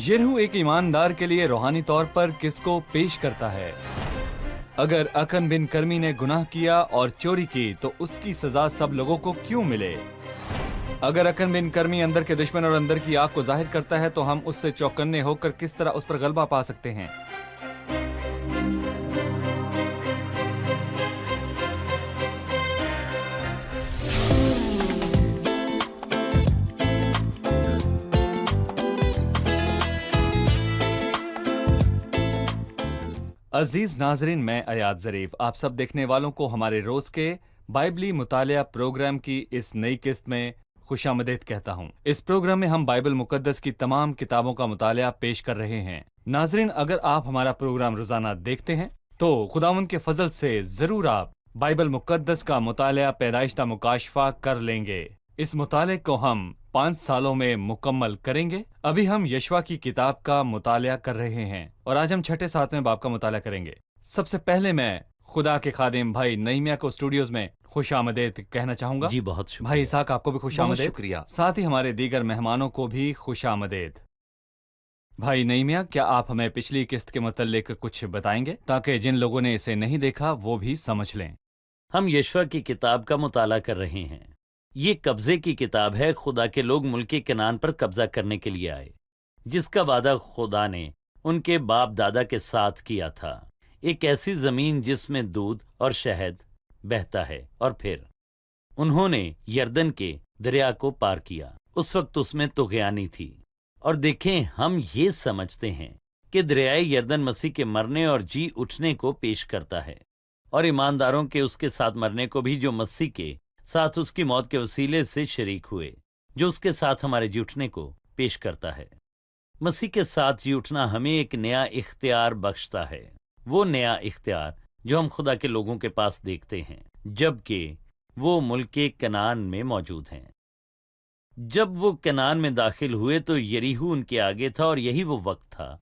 یہ روح ایک ایماندار کے لیے روحانی طور پر کس کو پیش کرتا ہے؟ اگر اکن بن کرمی نے گناہ کیا اور چوری کی تو اس کی سزا سب لوگوں کو کیوں ملے؟ اگر اکن بن کرمی اندر کے دشمن اور اندر کی آگ کو ظاہر کرتا ہے تو ہم اس سے چوکنے ہو کر کس طرح اس پر غلبہ پا سکتے ہیں؟ عزیز ناظرین، میں ایاد ظریف آپ سب دیکھنے والوں کو ہمارے روز کے بائبلی مطالعہ پروگرام کی اس نئی قسط میں خوش آمدید کہتا ہوں۔ اس پروگرام میں ہم بائبل مقدس کی تمام کتابوں کا مطالعہ پیش کر رہے ہیں۔ ناظرین، اگر آپ ہمارا پروگرام روزانہ دیکھتے ہیں تو خداوند کے فضل سے ضرور آپ بائبل مقدس کا مطالعہ پیدائش تا مکاشفہ کر لیں گے۔ اس مطالعے کو ہم 5 سالوں میں مکمل کریں گے۔ ابھی ہم یشوع کی کتاب کا مطالعہ کر رہے ہیں اور آج ہم 6 7ویں باب کا مطالعہ کریں گے۔ سب سے پہلے میں خدا کے خادم بھائی نہیمیہ کو اسٹوڈیوز میں خوش آمدید کہنا چاہوں گا۔ جی بہت شکریہ بھائی اسحاق آپ کو بھی خوش آمدید۔ شکریہ۔ ساتھ ہی ہمارے دیگر مہمانوں کو بھی خوش آمدید۔ بھائی نہیمیہ، کیا آپ ہمیں پچھلی قسط کے متعلق کچھ بتائیں گے تاکہ جن لوگوں نے اسے نہیں دیکھا وہ بھی سمجھ لیں؟ ہم یشوع کی کتاب کا مطالعہ کر رہے ہیں۔ یہ قبضے کی کتاب ہے۔ خدا کے لوگ ملک کنعان پر قبضہ کرنے کے لیے آئے، جس کا وعدہ خدا نے ان کے باپ دادا کے ساتھ کیا تھا، ایک ایسی زمین جس میں دودھ اور شہد بہتا ہے۔ اور پھر انہوں نے یردن کے دریا کو پار کیا۔ اس وقت اس میں طغیانی تھی۔ اور دیکھیں، ہم یہ سمجھتے ہیں کہ دریائے یردن مسیح کے مرنے اور جی اٹھنے کو پیش کرتا ہے، اور ایمانداروں کے اس کے ساتھ مرنے کو بھی، جو مسیح کے ساتھ اس کی موت کے وسیلے سے شریک ہوئے، جو اس کے ساتھ ہمارے جی اٹھنے کو پیش کرتا ہے۔ مسیح کے ساتھ جی اٹھنا ہمیں ایک نیا اختیار بخشتا ہے، وہ نیا اختیار جو ہم خدا کے لوگوں کے پاس دیکھتے ہیں جبکہ وہ ملک کنعان میں موجود ہیں۔ جب وہ کنعان میں داخل ہوئے تو یریحو ان کے آگے تھا، اور یہی وہ وقت تھا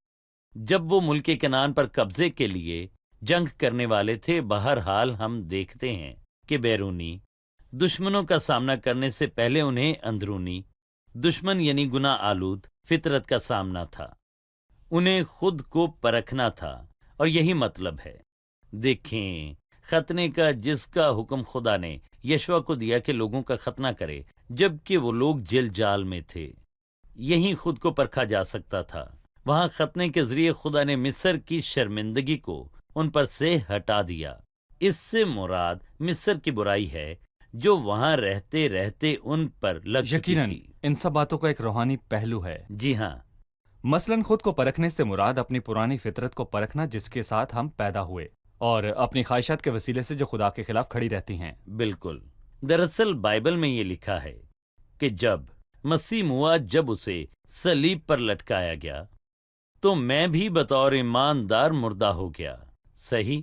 جب وہ ملک کنعان پر قبضے کے لیے جنگ کرنے والے تھے۔ بہرحال ہم دیکھتے ہیں کہ بیرونی دشمنوں کا سامنا کرنے سے پہلے انہیں اندرونی دشمن یعنی گناہ آلود فطرت کا سامنا تھا۔ انہیں خود کو پرکھنا تھا، اور یہی مطلب ہے۔ دیکھیں، ختنے کا جس کا حکم خدا نے یشوع کو دیا کہ لوگوں کا ختنہ کرے جبکہ وہ لوگ جیل جال میں تھے، یہیں خود کو پرکھا جا سکتا تھا۔ وہاں ختنے کے ذریعے خدا نے مصر کی شرمندگی کو ان پر سے ہٹا دیا۔ اس سے مراد مصر کی برائی ہے جو وہاں رہتے رہتے ان پر لگ چکی یقیناً تھی۔ ان سب باتوں کا ایک روحانی پہلو ہے۔ جی ہاں، مثلاً خود کو پرکھنے سے مراد اپنی پرانی فطرت کو پرکھنا جس کے ساتھ ہم پیدا ہوئے، اور اپنی خواہشات کے وسیلے سے جو خدا کے خلاف کھڑی رہتی ہیں۔ بالکل۔ دراصل بائبل میں یہ لکھا ہے کہ جب مسیح ہوا، جب اسے صلیب پر لٹکایا گیا تو میں بھی بطور ایماندار مردہ ہو گیا۔ صحیح؟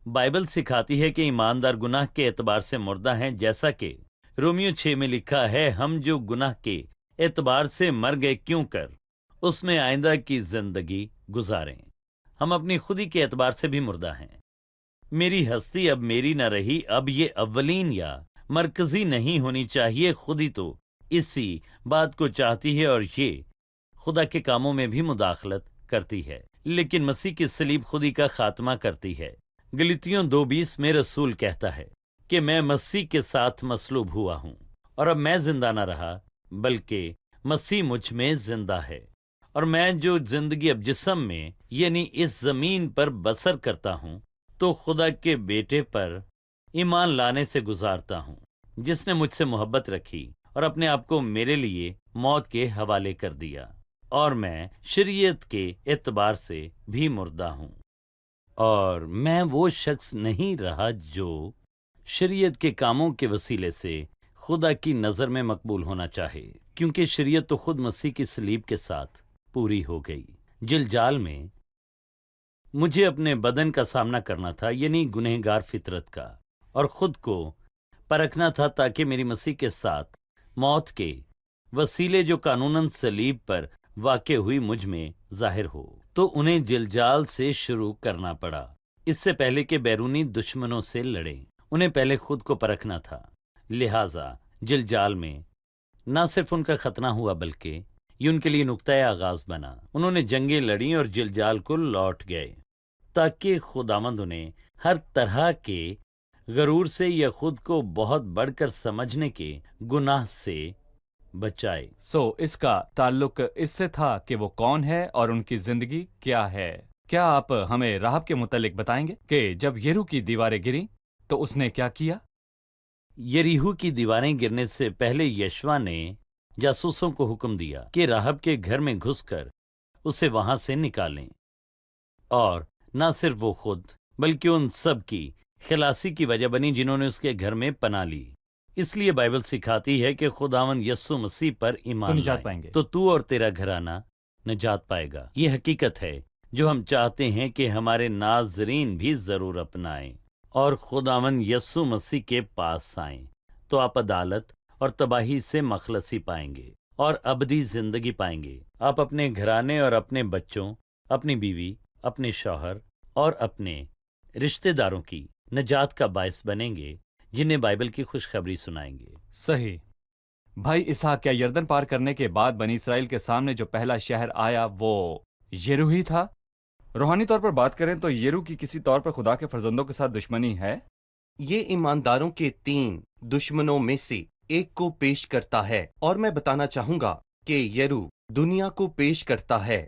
بائبل سکھاتی ہے کہ ایماندار گناہ کے اعتبار سے مردہ ہیں، جیسا کہ رومیو 6 میں لکھا ہے، ہم جو گناہ کے اعتبار سے مر گئے کیوں کر اس میں آئندہ کی زندگی گزاریں۔ ہم اپنی خودی کے اعتبار سے بھی مردہ ہیں۔ میری ہستی اب میری نہ رہی، اب یہ اولین یا مرکزی نہیں ہونی چاہیے۔ خودی تو اسی بات کو چاہتی ہے اور یہ خدا کے کاموں میں بھی مداخلت کرتی ہے، لیکن مسیح کی صلیب خودی کا خاتمہ کرتی ہے۔ گلتیوں 2:20 میں رسول کہتا ہے کہ میں مسیح کے ساتھ مصلوب ہوا ہوں، اور اب میں زندہ نہ رہا بلکہ مسیح مجھ میں زندہ ہے، اور میں جو زندگی اب جسم میں یعنی اس زمین پر بسر کرتا ہوں تو خدا کے بیٹے پر ایمان لانے سے گزارتا ہوں، جس نے مجھ سے محبت رکھی اور اپنے آپ کو میرے لیے موت کے حوالے کر دیا، اور میں شریعت کے اعتبار سے بھی مردہ ہوں۔ اور میں وہ شخص نہیں رہا جو شریعت کے کاموں کے وسیلے سے خدا کی نظر میں مقبول ہونا چاہے، کیونکہ شریعت تو خود مسیح کی صلیب کے ساتھ پوری ہو گئی۔ جلجال میں مجھے اپنے بدن کا سامنا کرنا تھا، یعنی گنہگار فطرت کا، اور خود کو پرکھنا تھا تاکہ میری مسیح کے ساتھ موت کے وسیلے جو قانوناً صلیب پر واقع ہوئی مجھ میں ظاہر ہو۔ تو انہیں جلجال سے شروع کرنا پڑا، اس سے پہلے کہ بیرونی دشمنوں سے لڑیں۔ انہیں پہلے خود کو پرکھنا تھا، لہٰذا جلجال میں نہ صرف ان کا ختنہ ہوا بلکہ یہ ان کے لیے نقطۂ آغاز بنا۔ انہوں نے جنگیں لڑیں اور جلجال کو لوٹ گئے تاکہ خداوند انہیں ہر طرح کے غرور سے یا خود کو بہت بڑھ کر سمجھنے کے گناہ سے بچائے۔ اس کا تعلق اس سے تھا کہ وہ کون ہے اور ان کی زندگی کیا ہے۔ کیا آپ ہمیں راہب کے متعلق بتائیں گے کہ جب یریحو کی دیواریں گریں تو اس نے کیا کیا؟ یریحو کی دیواریں گرنے سے پہلے یشوع نے جاسوسوں کو حکم دیا کہ راہب کے گھر میں گھس کر اسے وہاں سے نکالیں، اور نہ صرف وہ خود بلکہ ان سب کی خلاصی کی وجہ بنی جنہوں نے اس کے گھر میں پناہ لی۔ اس لیے بائبل سکھاتی ہے کہ خداوند یسوع مسیح پر تو ایمان نجات لائیں پائیں گے۔ تو اور تیرا گھرانہ نجات پائے گا۔ یہ حقیقت ہے جو ہم چاہتے ہیں کہ ہمارے ناظرین بھی ضرور اپنائیں اور خداوند یسوع مسیح کے پاس آئیں، تو آپ عدالت اور تباہی سے مخلصی پائیں گے اور ابدی زندگی پائیں گے۔ آپ اپنے گھرانے اور اپنے بچوں، اپنی بیوی، اپنے شوہر اور اپنے رشتہ داروں کی نجات کا باعث بنیں گے، جنہیں بائبل کی خوشخبری سنائیں گے۔ صحیح۔ بھائی اسحاق، کیا یردن پار کرنے کے بعد بنی اسرائیل کے سامنے جو پہلا شہر آیا وہ یریحو ہی تھا؟ روحانی طور پر بات کریں تو یریحو کی کسی طور پر خدا کے فرزندوں کے ساتھ دشمنی ہے؟ یہ ایمانداروں کے 3 دشمنوں میں سے ایک کو پیش کرتا ہے، اور میں بتانا چاہوں گا کہ یریحو دنیا کو پیش کرتا ہے،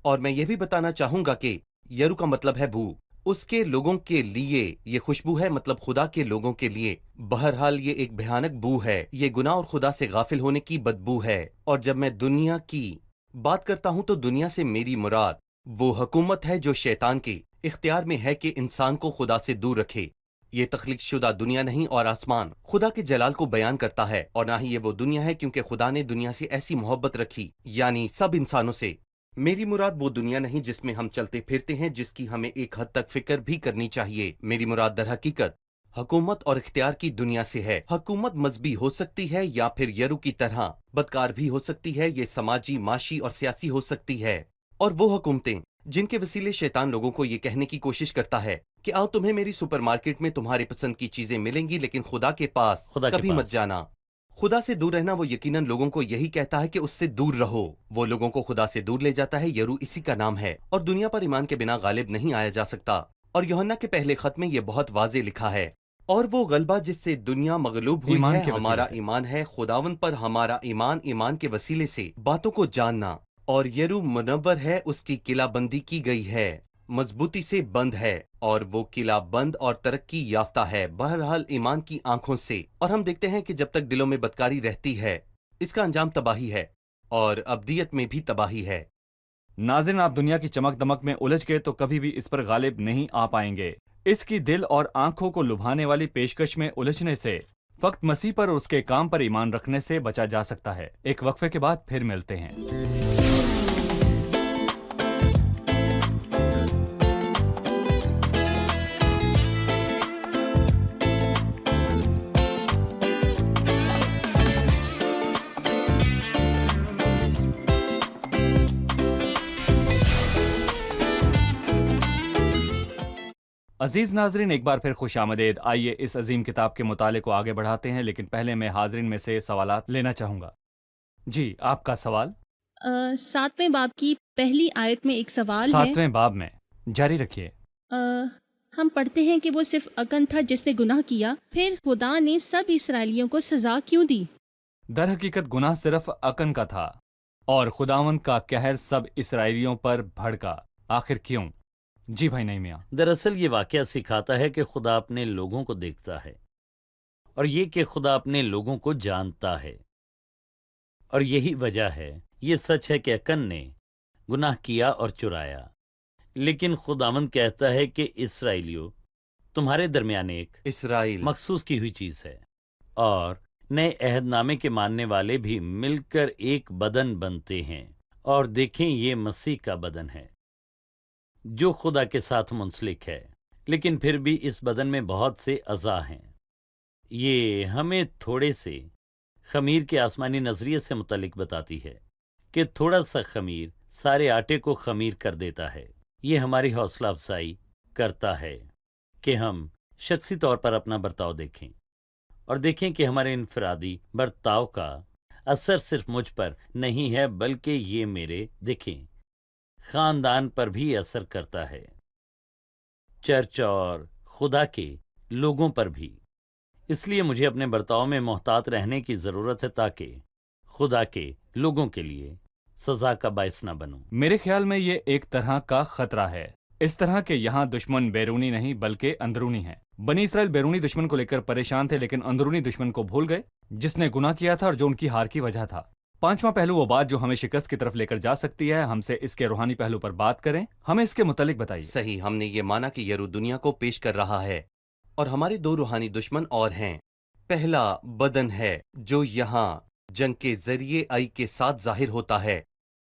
اور میں یہ بھی بتانا چاہوں گا کہ یریحو کا مطلب ہے بو۔ اس کے لوگوں کے لیے یہ خوشبو ہے، مطلب خدا کے لوگوں کے لیے۔ بہرحال یہ ایک بھیانک بو ہے، یہ گناہ اور خدا سے غافل ہونے کی بدبو ہے۔ اور جب میں دنیا کی بات کرتا ہوں تو دنیا سے میری مراد وہ حکومت ہے جو شیطان کے اختیار میں ہے کہ انسان کو خدا سے دور رکھے۔ یہ تخلیق شدہ دنیا نہیں، اور آسمان خدا کے جلال کو بیان کرتا ہے، اور نہ ہی یہ وہ دنیا ہے، کیونکہ خدا نے دنیا سے ایسی محبت رکھی، یعنی سب انسانوں سے۔ میری مراد وہ دنیا نہیں جس میں ہم چلتے پھرتے ہیں، جس کی ہمیں ایک حد تک فکر بھی کرنی چاہیے۔ میری مراد در حقیقت حکومت اور اختیار کی دنیا سے ہے۔ حکومت مذہبی ہو سکتی ہے یا پھر یریحو کی طرح بدکار بھی ہو سکتی ہے، یہ سماجی، معاشی اور سیاسی ہو سکتی ہے۔ اور وہ حکومتیں جن کے وسیلے شیطان لوگوں کو یہ کہنے کی کوشش کرتا ہے کہ آؤ تمہیں میری سپر مارکیٹ میں تمہارے پسند کی چیزیں ملیں گی، لیکن خدا کے پاس کبھی مت جانا۔ خدا سے دور رہنا وہ یقیناً لوگوں کو یہی کہتا ہے کہ اس سے دور رہو، وہ لوگوں کو خدا سے دور لے جاتا ہے۔ یریحو اسی کا نام ہے، اور دنیا پر ایمان کے بنا غالب نہیں آیا جا سکتا، اور یوحنا کے پہلے خط میں یہ بہت واضح لکھا ہے۔ اور وہ غلبہ جس سے دنیا مغلوب ہوئی ایمان ہے کے وسیلے ہمارا سے۔ ایمان ہے۔ خداوند پر ہمارا ایمان، ایمان کے وسیلے سے باتوں کو جاننا۔ اور یریحو منور ہے، اس کی قلعہ بندی کی گئی ہے، مضبوطی سے بند ہے، اور وہ قلعہ بند اور ترقی یافتہ ہے، بہرحال ایمان کی آنکھوں سے۔ اور ہم دیکھتے ہیں کہ جب تک دلوں میں بدکاری رہتی ہے اس کا انجام تباہی ہے، اور ابدیت میں بھی تباہی ہے۔ ناظرین، آپ دنیا کی چمک دمک میں الجھ گئے تو کبھی بھی اس پر غالب نہیں آ پائیں گے۔ اس کی دل اور آنکھوں کو لبھانے والی پیشکش میں الجھنے سے فقط مسیح پر اور اس کے کام پر ایمان رکھنے سے بچا جا سکتا ہے۔ ایک وقفے کے بعد پھر ملتے ہیں۔ عزیز ناظرین، ایک بار پھر خوش آمدید۔ آئیے اس عظیم کتاب کے مطالعے کو آگے بڑھاتے ہیں، لیکن پہلے میں حاضرین میں سے سوالات لینا چاہوں گا۔ جی، آپ کا سوال؟ 7ویں باب کی پہلی آیت میں ایک سوال ہے۔ 7ویں باب میں جاری رکھیے۔ ہم پڑھتے ہیں کہ وہ صرف اکن تھا جس نے گناہ کیا، پھر خدا نے سب اسرائیلیوں کو سزا کیوں دی؟ در حقیقت گناہ صرف اکن کا تھا، اور خداوند کا قہر سب اسرائیلیوں پر بھڑکا۔ آخر کیوں؟ جی بھائی نعیمیہ۔ دراصل یہ واقعہ سکھاتا ہے کہ خدا اپنے لوگوں کو دیکھتا ہے، اور یہ کہ خدا اپنے لوگوں کو جانتا ہے، اور یہی وجہ ہے۔ یہ سچ ہے کہ اکن نے گناہ کیا اور چرایا، لیکن خداوند کہتا ہے کہ اسرائیلیوں، تمہارے درمیان ایک اسرائیل مخصوص کی ہوئی چیز ہے، اور نئے عہد نامے کے ماننے والے بھی مل کر ایک بدن بنتے ہیں، اور دیکھیں یہ مسیح کا بدن ہے جو خدا کے ساتھ منسلک ہے، لیکن پھر بھی اس بدن میں بہت سے اعضاء ہیں۔ یہ ہمیں تھوڑے سے خمیر کے آسمانی نظریے سے متعلق بتاتی ہے کہ تھوڑا سا خمیر سارے آٹے کو خمیر کر دیتا ہے۔ یہ ہماری حوصلہ افزائی کرتا ہے کہ ہم شخصی طور پر اپنا برتاؤ دیکھیں، اور دیکھیں کہ ہمارے انفرادی برتاؤ کا اثر صرف مجھ پر نہیں ہے بلکہ یہ میرے دیکھیں خاندان پر بھی اثر کرتا ہے، چرچ اور خدا کے لوگوں پر بھی۔ اس لیے مجھے اپنے برتاؤ میں محتاط رہنے کی ضرورت ہے تاکہ خدا کے لوگوں کے لیے سزا کا باعث نہ بنوں۔ میرے خیال میں یہ ایک طرح کا خطرہ ہے، اس طرح کہ یہاں دشمن بیرونی نہیں بلکہ اندرونی ہے۔ بنی اسرائیل بیرونی دشمن کو لے کر پریشان تھے لیکن اندرونی دشمن کو بھول گئے جس نے گناہ کیا تھا اور جو ان کی ہار کی وجہ تھا۔ پانچواں پہلو وہ بات جو ہمیں شکست کی طرف لے کر جا سکتی ہے، ہم سے اس کے روحانی پہلو پر بات کریں، ہمیں اس کے متعلق بتائیے۔ صحیح، ہم نے یہ مانا کہ یرو دنیا کو پیش کر رہا ہے اور ہمارے دو روحانی دشمن اور ہیں۔ پہلا بدن ہے جو یہاں جنگ کے ذریعے آئی کے ساتھ ظاہر ہوتا ہے،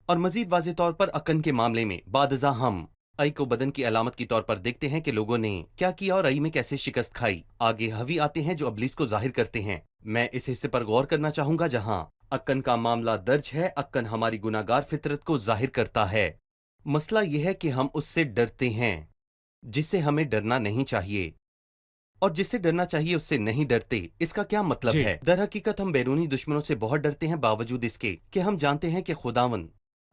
اور مزید واضح طور پر اکن کے معاملے میں بعد ازاں ہم آئی کو بدن کی علامت کی طور پر دیکھتے ہیں کہ لوگوں نے کیا کیا اور آئی میں کیسے شکست کھائی۔ آگے حوی آتے ہیں جو ابلیس کو ظاہر کرتے ہیں۔ میں اس حصے پر غور کرنا چاہوں گا جہاں اکن کا معاملہ درج ہے۔ اکن ہماری گناہگار فطرت کو ظاہر کرتا ہے۔ مسئلہ یہ ہے کہ ہم اس سے ڈرتے ہیں جس سے ہمیں ڈرنا نہیں چاہیے، اور جس سے ڈرنا چاہیے اس سے نہیں ڈرتے۔ اس کا کیا مطلب جی۔ ہے؟ در حقیقت ہم بیرونی دشمنوں سے بہت ڈرتے ہیں باوجود اس کے کہ ہم جانتے ہیں کہ خداوند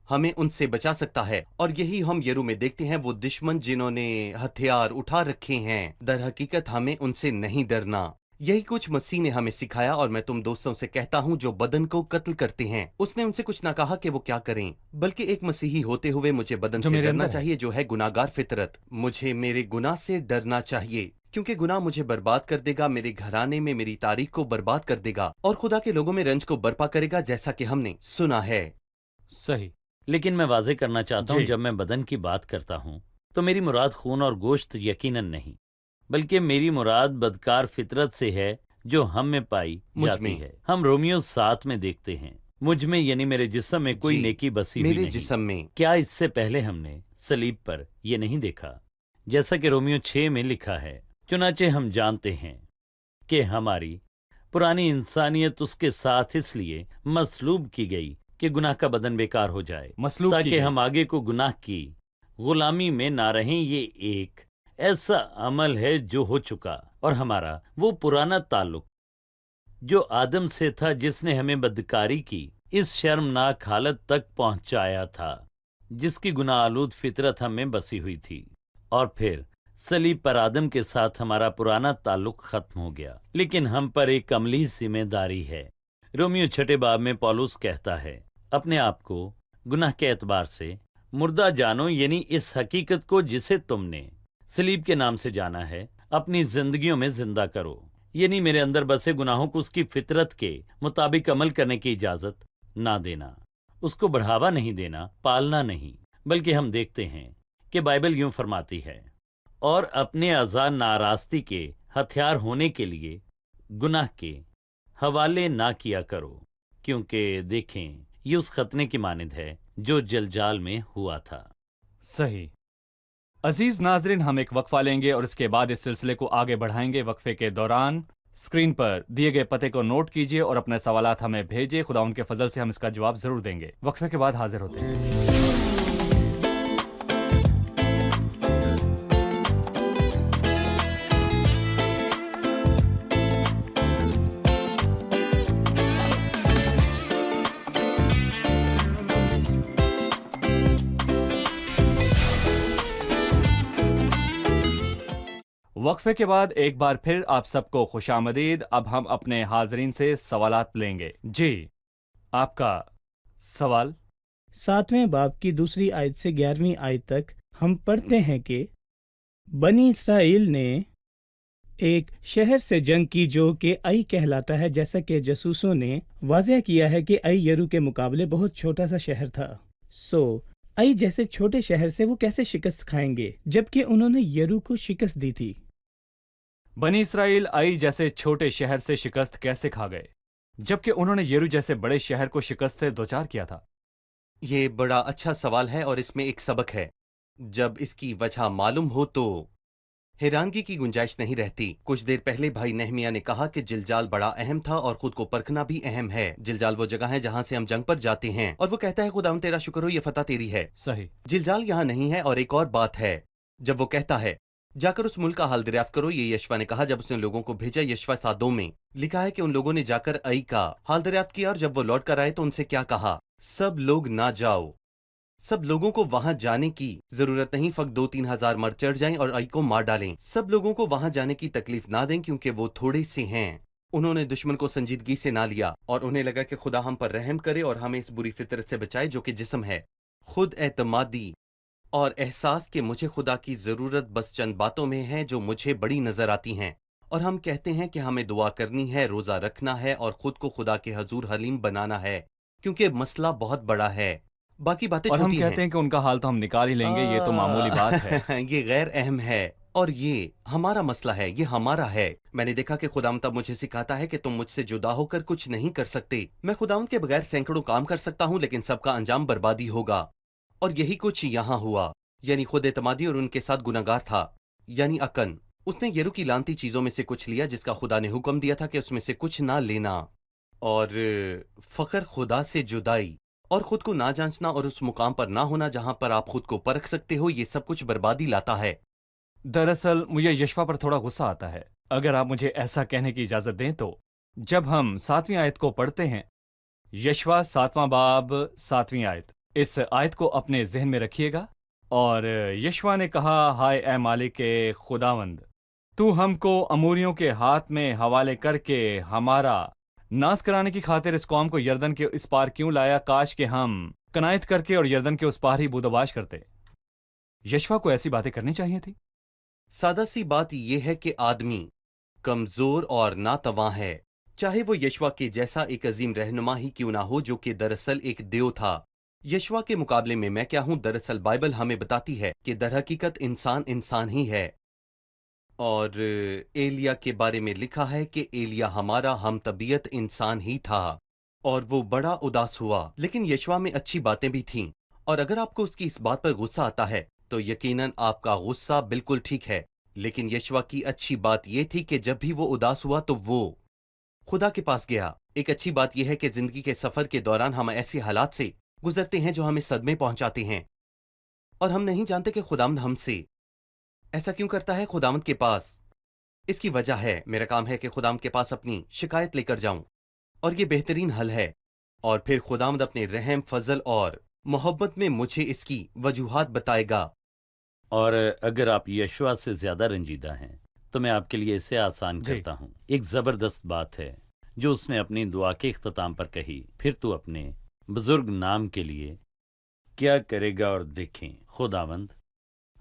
ہمیں ان سے بچا سکتا ہے، اور یہی ہم یرو میں دیکھتے ہیں، وہ دشمن جنہوں نے ہتھیار اٹھا رکھے ہیں۔ در حقیقت ہمیں ان سے نہیں ڈرنا۔ یہی کچھ مسیح نے ہمیں سکھایا، اور میں تم دوستوں سے کہتا ہوں جو بدن کو قتل کرتے ہیں۔ اس نے ان سے کچھ نہ کہا کہ وہ کیا کریں، بلکہ ایک مسیحی ہوتے ہوئے مجھے بدن جو سے میرے ڈرنا اندر ہے۔ چاہیے جو ہے گناہگار فطرت۔ مجھے میرے گناہ سے ڈرنا چاہیے کیونکہ گناہ مجھے برباد کر دے گا، میرے گھرانے میں میری تاریخ کو برباد کر دے گا، اور خدا کے لوگوں میں رنج کو برپا کرے گا، جیسا کہ ہم نے سنا ہے۔ صحیح۔ لیکن میں واضح کرنا چاہتا ہوں جی۔ جب میں بدن کی بات کرتا ہوں تو میری مراد خون اور گوشت یقیناً نہیں، بلکہ میری مراد بدکار فطرت سے ہے جو ہم میں پائی مجھ جاتی میں۔ ہے۔ ہم رومیو 7 میں دیکھتے ہیں، مجھ میں یعنی میرے جسم میں کوئی جی، نیکی بسی ہوئی میرے نہیں۔ جسم میں۔ کیا اس سے پہلے ہم نے صلیب پر یہ نہیں دیکھا؟ جیسا کہ رومیو 6 میں لکھا ہے، چنانچہ ہم جانتے ہیں کہ ہماری پرانی انسانیت اس کے ساتھ اس لیے مصلوب کی گئی کہ گناہ کا بدن بیکار ہو جائے، مصلوب کی تاکہ گئی۔ ہم آگے کو گناہ کی غلامی میں نہ رہیں۔ یہ ایک ایسا عمل ہے جو ہو چکا، اور ہمارا وہ پرانا تعلق جو آدم سے تھا جس نے ہمیں بدکاری کی اس شرمناک حالت تک پہنچایا تھا جس کی گناہ آلود فطرت ہم میں بسی ہوئی تھی، اور پھر صلیب پر آدم کے ساتھ ہمارا پرانا تعلق ختم ہو گیا۔ لیکن ہم پر ایک عملی ذمہ داری ہے۔ رومیو 6 باب میں پولس کہتا ہے، اپنے آپ کو گناہ کے اعتبار سے مردہ جانو، یعنی اس حقیقت کو جسے تم نے صلیب کے نام سے جانا ہے اپنی زندگیوں میں زندہ کرو، یعنی میرے اندر بسے گناہوں کو اس کی فطرت کے مطابق عمل کرنے کی اجازت نہ دینا، اس کو بڑھاوا نہیں دینا، پالنا نہیں۔ بلکہ ہم دیکھتے ہیں کہ بائبل یوں فرماتی ہے، اور اپنے اعضاء ناراستی کے ہتھیار ہونے کے لیے گناہ کے حوالے نہ کیا کرو، کیونکہ دیکھیں یہ اس ختنے کی مانند ہے جو جلجال میں ہوا تھا۔ صحیح۔ عزیز ناظرین، ہم ایک وقفہ لیں گے اور اس کے بعد اس سلسلے کو آگے بڑھائیں گے۔ وقفے کے دوران اسکرین پر دیے گئے پتے کو نوٹ کیجیے اور اپنے سوالات ہمیں بھیجیے، خدا ان کے فضل سے ہم اس کا جواب ضرور دیں گے۔ وقفے کے بعد حاضر ہوتے ہیں۔ وقفے کے بعد ایک بار پھر آپ سب کو خوش آمدید۔ اب ہم اپنے حاضرین سے سوالات لیں گے۔ جی، آپ کا سوال؟ 7ویں باب کی 2 آیت سے 11ویں آیت تک ہم پڑھتے ہیں کہ بنی اسرائیل نے ایک شہر سے جنگ کی جو کہ آئی کہلاتا ہے، جیسا کہ جاسوسوں نے واضح کیا ہے کہ آئی یرو کے مقابلے بہت چھوٹا سا شہر تھا۔ آئی جیسے چھوٹے شہر سے وہ کیسے شکست کھائیں گے جبکہ انہوں نے یرو کو شکست دی تھی؟ بنی اسرائیل آئی جیسے چھوٹے شہر سے شکست کیسے کھا گئے جبکہ انہوں نے یرو جیسے بڑے شہر کو شکست سے دوچار کیا تھا؟ یہ بڑا اچھا سوال ہے اور اس میں ایک سبق ہے۔ جب اس کی وجہ معلوم ہو تو حیرانگی کی گنجائش نہیں رہتی۔ کچھ دیر پہلے بھائی نہمیہ نے کہا کہ جلجال بڑا اہم تھا اور خود کو پرکھنا بھی اہم ہے۔ جلجال وہ جگہ ہے جہاں سے ہم جنگ پر جاتے ہیں، اور وہ کہتا ہے خداوند تیرا شکر ہو، یہ فتح تیری ہے۔ صحیح۔ جلجال یہاں نہیں ہے۔ اور ایک اور بات ہے، جب وہ کہتا ہے جا کر اس ملک کا حال دریافت کرو، یہ یشوا نے کہا جب اس نے لوگوں کو بھیجا۔ یشوا 7:2 میں لکھا ہے کہ ان لوگوں نے جا کر ائی کا حال دریافت کیا، اور جب وہ لوٹ کر آئے تو ان سے کیا کہا؟ سب لوگ نہ جاؤ، سب لوگوں کو وہاں جانے کی ضرورت نہیں، فقط 2-3 ہزار مرد چڑھ جائیں اور ائی کو مار ڈالیں۔ سب لوگوں کو وہاں جانے کی تکلیف نہ دیں کیونکہ وہ تھوڑے سے ہیں۔ انہوں نے دشمن کو سنجیدگی سے نہ لیا، اور انہیں لگا کہ خدا ہم پر رحم کرے اور ہمیں اس بری فطرت سے بچائے جو کہ جسم ہے، خود اعتمادی اور احساس کہ مجھے خدا کی ضرورت بس چند باتوں میں ہے جو مجھے بڑی نظر آتی ہیں، اور ہم کہتے ہیں کہ ہمیں دعا کرنی ہے، روزہ رکھنا ہے اور خود کو خدا کے حضور حلیم بنانا ہے کیونکہ مسئلہ بہت بڑا ہے، باقی باتیں اور ہم چھوٹی کہتے ہیں کہ ان کا حال تو ہم نکال ہی لیں گے، یہ تو معمولی بات ہے۔ یہ غیر اہم ہے، اور یہ ہمارا مسئلہ ہے، یہ ہمارا ہے۔ میں نے دیکھا کہ خداوند تب مجھے سکھاتا ہے کہ تم مجھ سے جدا ہو کر کچھ نہیں کر سکتے۔ میں خداوند کے بغیر سینکڑوں کام کر سکتا ہوں لیکن سب کا انجام بربادی ہوگا، اور یہی کچھ یہاں ہوا۔ یعنی خود اعتمادی اور ان کے ساتھ گناہگار تھا، یعنی اکن۔ اس نے یرو کی لانتی چیزوں میں سے کچھ لیا جس کا خدا نے حکم دیا تھا کہ اس میں سے کچھ نہ لینا، اور فخر، خدا سے جدائی اور خود کو نہ جانچنا اور اس مقام پر نہ ہونا جہاں پر آپ خود کو پرکھ سکتے ہو، یہ سب کچھ بربادی لاتا ہے۔ دراصل مجھے یشوا پر تھوڑا غصہ آتا ہے، اگر آپ مجھے ایسا کہنے کی اجازت دیں تو۔ جب ہم 7ویں آیت کو پڑھتے ہیں، یشوا 7واں باب 7ویں آیت، اس آیت کو اپنے ذہن میں رکھیے گا۔ اور یشوا نے کہا، ہائے اے مالک خداوند، تو ہم کو اموریوں کے ہاتھ میں حوالے کر کے ہمارا ناز کرانے کی خاطر اس قوم کو یردن کے اس پار کیوں لایا؟ کاش کہ ہم کنایت کر کے اور یردن کے اس پار ہی بودباش کرتے۔ یشوا کو ایسی باتیں کرنی چاہیے تھی۔ سادہ سی بات یہ ہے کہ آدمی کمزور اور ناتواں ہے، چاہے وہ یشوا کے جیسا ایک عظیم رہنما ہی کیوں نہ ہو جو کہ دراصل ایک دیو تھا۔ یشوا کے مقابلے میں میں کیا ہوں؟ دراصل بائبل ہمیں بتاتی ہے کہ در حقیقت انسان انسان ہی ہے، اور ایلیا کے بارے میں لکھا ہے کہ ایلیا ہمارا ہم طبیعت انسان ہی تھا اور وہ بڑا اداس ہوا، لیکن یشوا میں اچھی باتیں بھی تھیں، اور اگر آپ کو اس کی اس بات پر غصہ آتا ہے تو یقیناً آپ کا غصہ بالکل ٹھیک ہے، لیکن یشوا کی اچھی بات یہ تھی کہ جب بھی وہ اداس ہوا تو وہ خدا کے پاس گیا۔ ایک اچھی بات یہ ہے کہ زندگی کے سفر کے دوران ہم ایسے حالات سے گزرتے ہیں جو ہمیں صدمے پہنچاتے ہیں، اور ہم نہیں جانتے کہ خداوند ہم سے ایسا کیوں کرتا ہے۔ خداوند کے پاس اس کی وجہ ہے، میرا کام ہے کہ خداوند کے پاس اپنی شکایت لے کر جاؤں، اور یہ بہترین حل ہے، اور پھر خداوند اپنے رحم، فضل اور محبت میں مجھے اس کی وجوہات بتائے گا۔ اور اگر آپ یشوا سے زیادہ رنجیدہ ہیں تو میں آپ کے لیے اسے آسان جی۔ کرتا ہوں۔ ایک زبردست بات ہے جو اس نے اپنی دعا کے اختتام پر کہی، پھر تو اپنے بزرگ نام کے لیے کیا کرے گا، اور دیکھیں خداوند،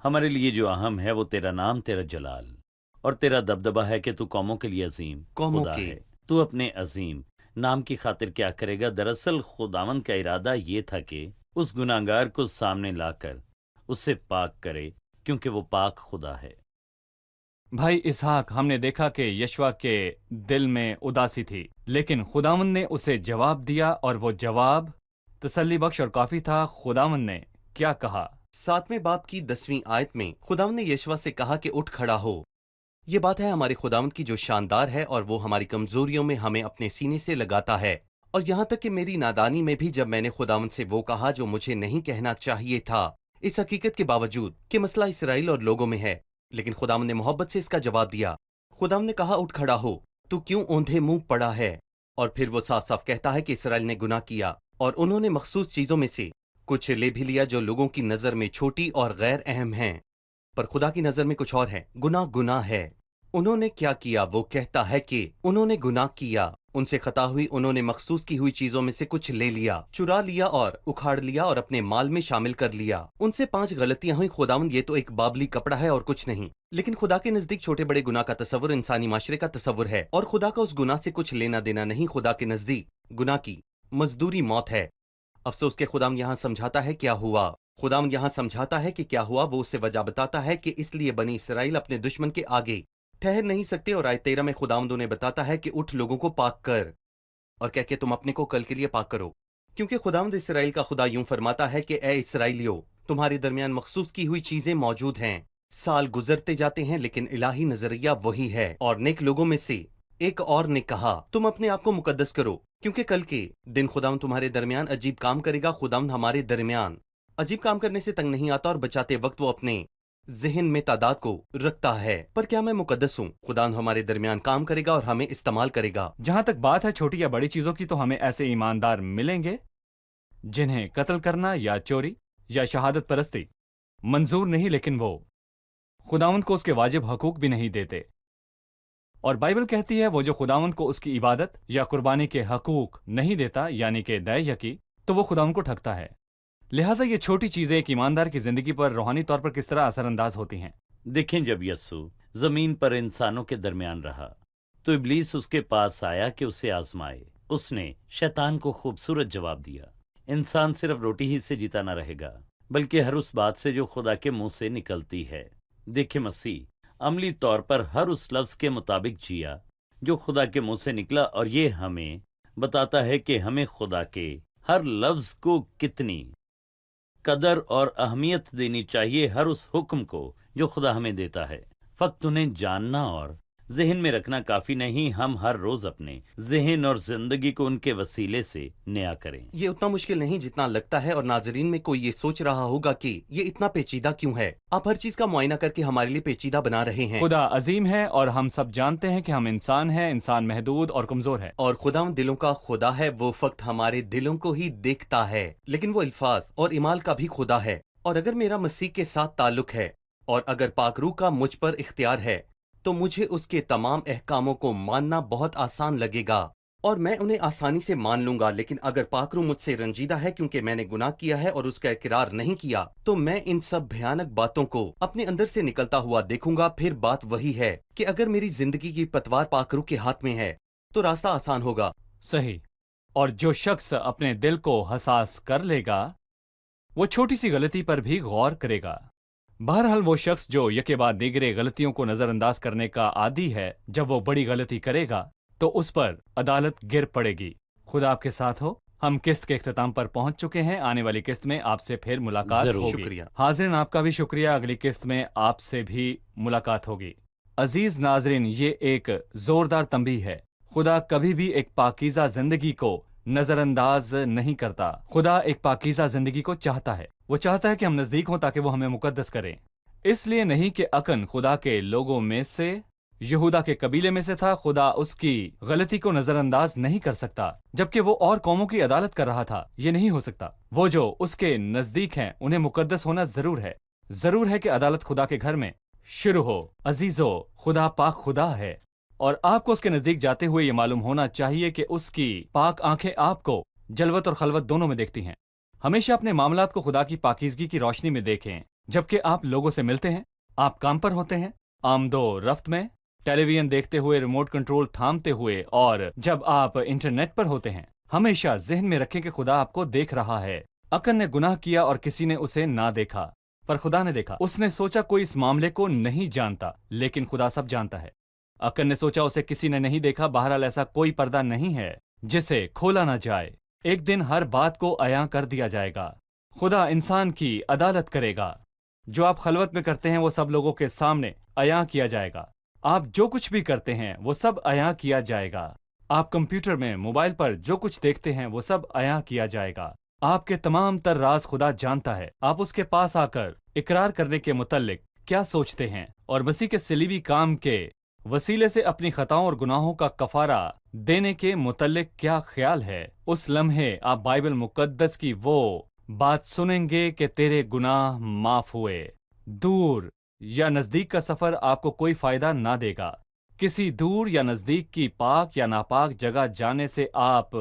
ہمارے لیے جو اہم ہے وہ تیرا نام، تیرا جلال اور تیرا دبدبہ ہے کہ تو قوموں کے لیے عظیم قوموں خدا کے ہے۔ تو اپنے عظیم نام کی خاطر کیا کرے گا؟ دراصل خداوند کا ارادہ یہ تھا کہ اس گناہگار کو سامنے لا کر اسے پاک کرے، کیونکہ وہ پاک خدا ہے۔ بھائی اسحاق، ہم نے دیکھا کہ یشوا کے دل میں اداسی تھی، لیکن خداوند نے اسے جواب دیا، اور وہ جواب تسلی بخش اور کافی تھا۔ خداوند نے کیا کہا؟ 7ویں باب کی 10ویں آیت میں خداوند نے یشوا سے کہا کہ اٹھ کھڑا ہو۔ یہ بات ہے ہمارے خداوند کی جو شاندار ہے، اور وہ ہماری کمزوریوں میں ہمیں اپنے سینے سے لگاتا ہے، اور یہاں تک کہ میری نادانی میں بھی جب میں نے خداوند سے وہ کہا جو مجھے نہیں کہنا چاہیے تھا، اس حقیقت کے باوجود کہ مسئلہ اسرائیل اور لوگوں میں ہے، لیکن خداوند نے محبت سے اس کا جواب دیا۔ خداوند نے کہا، اٹھ کھڑا ہو، تو کیوں اوندھے منہ پڑا ہے؟ اور پھر وہ صاف صاف کہتا ہے کہ اسرائیل نے گناہ کیا، اور انہوں نے مخصوص چیزوں میں سے کچھ لے بھی لیا جو لوگوں کی نظر میں چھوٹی اور غیر اہم ہیں، پر خدا کی نظر میں کچھ اور ہے۔ گناہ گناہ ہے۔ انہوں نے کیا کیا؟ وہ کہتا ہے کہ انہوں نے گناہ کیا، ان سے خطا ہوئی، انہوں نے مخصوص کی ہوئی چیزوں میں سے کچھ لے لیا، چرا لیا اور اکھاڑ لیا اور اپنے مال میں شامل کر لیا۔ ان سے 5 غلطیاں ہوئیں۔ خداوند، یہ تو ایک بابلی کپڑا ہے اور کچھ نہیں، لیکن خدا کے نزدیک چھوٹے بڑے گناہ کا تصور انسانی معاشرے کا تصور ہے، اور خدا کا اس گناہ سے کچھ لینا دینا نہیں۔ خدا کے نزدیک گناہ کی مزدوری موت ہے۔ افسوس کہ خداوند یہاں سمجھاتا ہے کیا ہوا۔ خداوند یہاں سمجھاتا ہے کہ کیا ہوا، وہ اسے وجہ بتاتا ہے کہ اس لیے بنی اسرائیل اپنے دشمن کے آگے ٹھہر نہیں سکتے، اور آیت 13 میں خداوند انہیں بتاتا ہے کہ اٹھ لوگوں کو پاک کر، اور کہہ کہ تم اپنے کو کل کے لیے پاک کرو، کیونکہ خداوند اسرائیل کا خدا یوں فرماتا ہے کہ اے اسرائیلیو، تمہارے درمیان مخصوص کی ہوئی چیزیں موجود ہیں۔ سال گزرتے جاتے ہیں لیکن الہی نظریہ وہی ہے۔ اور نیک لوگوں میں سے ایک اور نے کہا، تم اپنے آپ کو مقدس کرو، کیونکہ کل کے دن خداوند تمہارے درمیان عجیب کام کرے گا۔ خداوند ہمارے درمیان عجیب کام کرنے سے تنگ نہیں آتا، اور بچاتے وقت وہ اپنے ذہن میں تعداد کو رکھتا ہے۔ پر کیا میں مقدس ہوں؟ خدا ہمارے درمیان کام کرے گا اور ہمیں استعمال کرے گا۔ جہاں تک بات ہے چھوٹی یا بڑی چیزوں کی، تو ہمیں ایسے ایماندار ملیں گے جنہیں قتل کرنا یا چوری یا شہادت پرستی منظور نہیں، لیکن وہ خداوند کو اس کے واجب حقوق بھی نہیں دیتے۔ اور بائبل کہتی ہے وہ جو خداوند کو اس کی عبادت یا قربانی کے حقوق نہیں دیتا، یعنی کہ دے یقی، تو وہ خداوند کو ٹھگتا ہے۔ لہٰذا یہ چھوٹی چیزیں ایک ایماندار کی زندگی پر روحانی طور پر کس طرح اثر انداز ہوتی ہیں۔ دیکھیں، جب یسوع زمین پر انسانوں کے درمیان رہا تو ابلیس اس کے پاس آیا کہ اسے آزمائے۔ اس نے شیطان کو خوبصورت جواب دیا، انسان صرف روٹی ہی سے جیتا نہ رہے گا، بلکہ ہر اس بات سے جو خدا کے منہ سے نکلتی ہے۔ دیکھیں، مسیح عملی طور پر ہر اس لفظ کے مطابق جیا جو خدا کے منہ سے نکلا، اور یہ ہمیں بتاتا ہے کہ ہمیں خدا کے ہر لفظ کو کتنی قدر اور اہمیت دینی چاہیے، ہر اس حکم کو جو خدا ہمیں دیتا ہے۔ فقط انہیں جاننا اور ذہن میں رکھنا کافی نہیں، ہم ہر روز اپنے ذہن اور زندگی کو ان کے وسیلے سے نیا کریں۔ یہ اتنا مشکل نہیں جتنا لگتا ہے، اور ناظرین میں کوئی یہ سوچ رہا ہوگا کہ یہ اتنا پیچیدہ کیوں ہے؟ آپ ہر چیز کا معائنہ کر کے ہمارے لیے پیچیدہ بنا رہے ہیں۔ خدا عظیم ہے اور ہم سب جانتے ہیں کہ ہم انسان ہیں، انسان محدود اور کمزور ہے۔ اور خدا دلوں کا خدا ہے، وہ فقط ہمارے دلوں کو ہی دیکھتا ہے، لیکن وہ الفاظ اور اعمال کا بھی خدا ہے۔ اور اگر میرا مسیح کے ساتھ تعلق ہے، اور اگر پاک روح کا مجھ پر اختیار ہے، تو مجھے اس کے تمام احکاموں کو ماننا بہت آسان لگے گا، اور میں انہیں آسانی سے مان لوں گا۔ لیکن اگر پاک روح مجھ سے رنجیدہ ہے کیونکہ میں نے گناہ کیا ہے اور اس کا اقرار نہیں کیا، تو میں ان سب بھیانک باتوں کو اپنے اندر سے نکلتا ہوا دیکھوں گا۔ پھر بات وہی ہے کہ اگر میری زندگی کی پتوار پاک روح کے ہاتھ میں ہے تو راستہ آسان ہوگا۔ صحیح۔ اور جو شخص اپنے دل کو حساس کر لے گا، وہ چھوٹی سی غلطی پر بھی غور کرے گا۔ بہرحال وہ شخص جو یکے بعد دیگرے غلطیوں کو نظر انداز کرنے کا عادی ہے، جب وہ بڑی غلطی کرے گا تو اس پر عدالت گر پڑے گی۔ خدا آپ کے ساتھ ہو۔ ہم قسط کے اختتام پر پہنچ چکے ہیں۔ آنے والی قسط میں آپ سے پھر ملاقات ضرور۔ ہوگی۔ شکریہ۔ حاضرین، آپ کا بھی شکریہ۔ اگلی قسط میں آپ سے بھی ملاقات ہوگی۔ عزیز ناظرین، یہ ایک زوردار تنبیہ ہے۔ خدا کبھی بھی ایک پاکیزہ زندگی کو نظر انداز نہیں کرتا۔ خدا ایک پاکیزہ زندگی کو چاہتا ہے۔ وہ چاہتا ہے کہ ہم نزدیک ہوں تاکہ وہ ہمیں مقدس کرے۔ اس لیے نہیں کہ اکن خدا کے لوگوں میں سے، یہودا کے قبیلے میں سے تھا، خدا اس کی غلطی کو نظر انداز نہیں کر سکتا جبکہ وہ اور قوموں کی عدالت کر رہا تھا۔ یہ نہیں ہو سکتا۔ وہ جو اس کے نزدیک ہیں انہیں مقدس ہونا ضرور ہے۔ ضرور ہے کہ عدالت خدا کے گھر میں شروع ہو۔ عزیزو، خدا پاک خدا ہے، اور آپ کو اس کے نزدیک جاتے ہوئے یہ معلوم ہونا چاہیے کہ اس کی پاک آنکھیں آپ کو جلوت اور خلوت دونوں میں دیکھتی ہیں۔ ہمیشہ اپنے معاملات کو خدا کی پاکیزگی کی روشنی میں دیکھیں۔ جبکہ آپ لوگوں سے ملتے ہیں، آپ کام پر ہوتے ہیں، آمد و رفت میں، ٹیلی ویژن دیکھتے ہوئے، ریموٹ کنٹرول تھامتے ہوئے، اور جب آپ انٹرنیٹ پر ہوتے ہیں، ہمیشہ ذہن میں رکھیں کہ خدا آپ کو دیکھ رہا ہے۔ اکن نے گناہ کیا اور کسی نے اسے نہ دیکھا، پر خدا نے دیکھا۔ اس نے سوچا کوئی اس معاملے کو نہیں جانتا، لیکن خدا سب جانتا ہے۔ اکن نے سوچا اسے کسی نے نہیں دیکھا۔ بہرحال ایسا کوئی پردہ نہیں ہے جسے کھولا نہ جائے۔ ایک دن ہر بات کو عیاں کر دیا جائے گا۔ خدا انسان کی عدالت کرے گا۔ جو آپ خلوت میں کرتے ہیں وہ سب لوگوں کے سامنے عیاں کیا جائے گا۔ آپ جو کچھ بھی کرتے ہیں وہ سب عیاں کیا جائے گا۔ آپ کمپیوٹر میں، موبائل پر جو کچھ دیکھتے ہیں وہ سب عیاں کیا جائے گا۔ آپ کے تمام تر راز خدا جانتا ہے۔ آپ اس کے پاس آ کر اقرار کرنے کے متعلق کیا سوچتے ہیں، اور مسیح کے صلیبی کام کے وسیلے سے اپنی خطاؤں اور گناہوں کا کفارہ دینے کے متعلق کیا خیال ہے؟ اس لمحے آپ بائبل مقدس کی وہ بات سنیں گے کہ تیرے گناہ معاف ہوئے۔ دور یا نزدیک کا سفر آپ کو کوئی فائدہ نہ دے گا۔ کسی دور یا نزدیک کی پاک یا ناپاک جگہ جانے سے آپ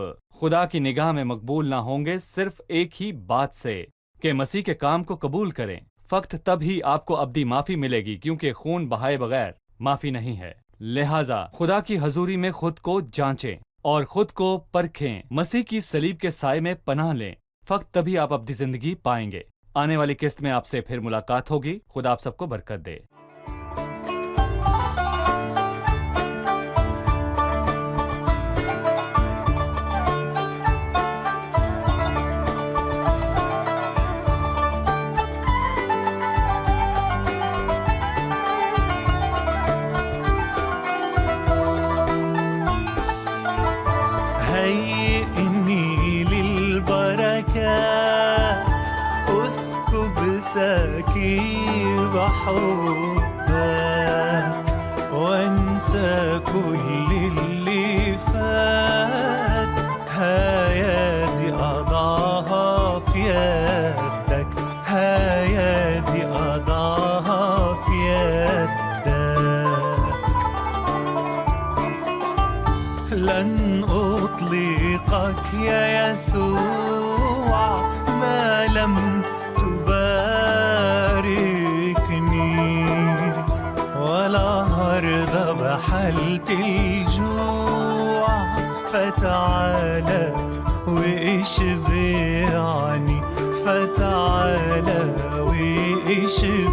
خدا کی نگاہ میں مقبول نہ ہوں گے، صرف ایک ہی بات سے کہ مسیح کے کام کو قبول کریں۔ فقط تب ہی آپ کو ابدی معافی ملے گی، کیونکہ خون بہائے بغیر معافی نہیں ہے۔ لہٰذا خدا کی حضوری میں خود کو جانچیں اور خود کو پرکھیں۔ مسیح کی صلیب کے سائے میں پناہ لیں۔ فقط تبھی آپ ابدی زندگی پائیں گے۔ آنے والی قسط میں آپ سے پھر ملاقات ہوگی۔ خدا آپ سب کو برکت دے۔ هيئني للبركات اسكب سكيب حبك وانسى كل اللي فات. هيادي أضعها في يدك، هيادي أضعها في يدك. لن أطلقك يا يسوع ما لم تباركني، ولا هرضى بحالة الجوع. فتعالى واشبعني، فتعالى واشبعني.